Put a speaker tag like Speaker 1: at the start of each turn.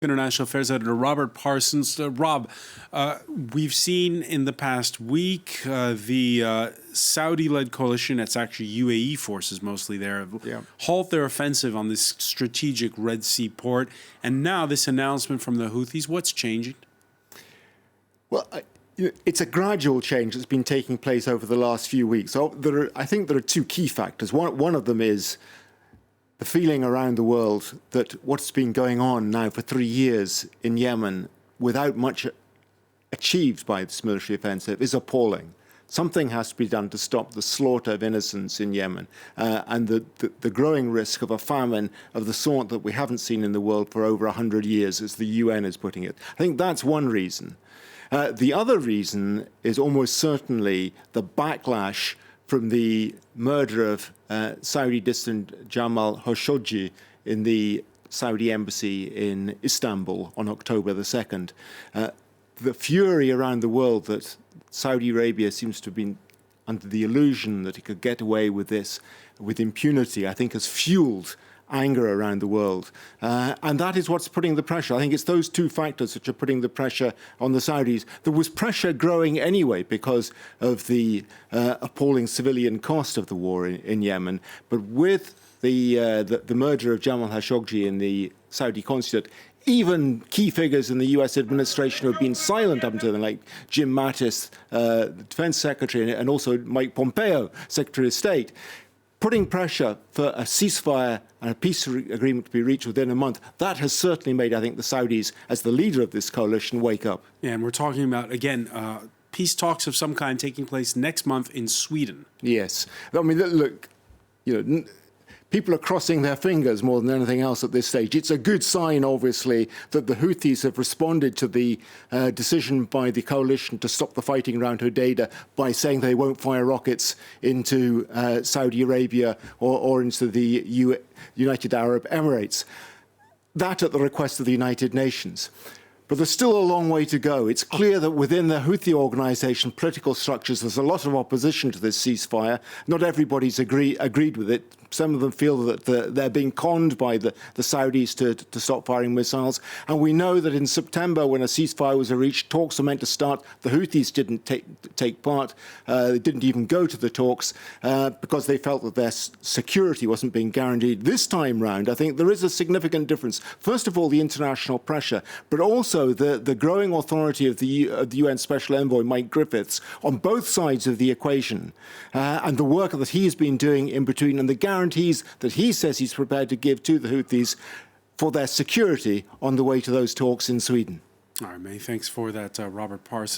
Speaker 1: International Affairs Editor Robert Parsons. Rob, we've seen in the past week the Saudi-led coalition, it's actually UAE forces mostly there, halt their offensive on this strategic Red Sea port. And now this announcement from the Houthis, what's changing?
Speaker 2: Well, it's a gradual change that's been taking place over the last few weeks. So I think there are two key factors. One of them is the feeling around the world that what's been going on now for 3 years in Yemen without much achieved by this military offensive is appalling. Something has to be done to stop the slaughter of innocents in Yemen and the growing risk of a famine of the sort that we haven't seen in the world for over 100 years, as the UN is putting it. I think that's one reason. The other reason is almost certainly the backlash from the murder of Saudi dissident Jamal Khashoggi in the Saudi embassy in Istanbul on October the 2nd. The fury around the world that Saudi Arabia seems to have been under the illusion that it could get away with this with impunity, I think has fueled anger around the world. And that is what's putting the pressure. I think it's those two factors which are putting the pressure on the Saudis. There was pressure growing anyway because of the appalling civilian cost of the war in Yemen. But with the murder of Jamal Khashoggi in the Saudi consulate, even key figures in the US administration who have been silent up until then, like Jim Mattis, the defense secretary, and also Mike Pompeo, Secretary of State, putting pressure for a ceasefire and a peace agreement to be reached within a month, that has certainly made, I think, the Saudis, as the leader of this coalition, wake up.
Speaker 1: Yeah, and we're talking about, again, peace talks of some kind taking place next month in Sweden.
Speaker 2: Yes. I mean, look, people are crossing their fingers more than anything else at this stage. It's a good sign, obviously, that the Houthis have responded to the decision by the coalition to stop the fighting around Hodeidah by saying they won't fire rockets into Saudi Arabia or into the United Arab Emirates. That at the request of the United Nations. But there's still a long way to go. It's clear that within the Houthi organization, political structures, there's a lot of opposition to this ceasefire. Not everybody's agreed with it. Some of them feel that they're being conned by the Saudis to stop firing missiles. And we know that in September, when a ceasefire was reached, talks were meant to start. The Houthis didn't take part. They didn't even go to the talks because they felt that their security wasn't being guaranteed. This time round, I think there is a significant difference. First of all, the international pressure, but also the growing authority of the UN Special Envoy, Mike Griffiths, on both sides of the equation, and the work that he's been doing in between, and the guarantees that he says he's prepared to give to the Houthis for their security on the way to those talks in Sweden.
Speaker 1: All right, many thanks for that, Robert Parsons.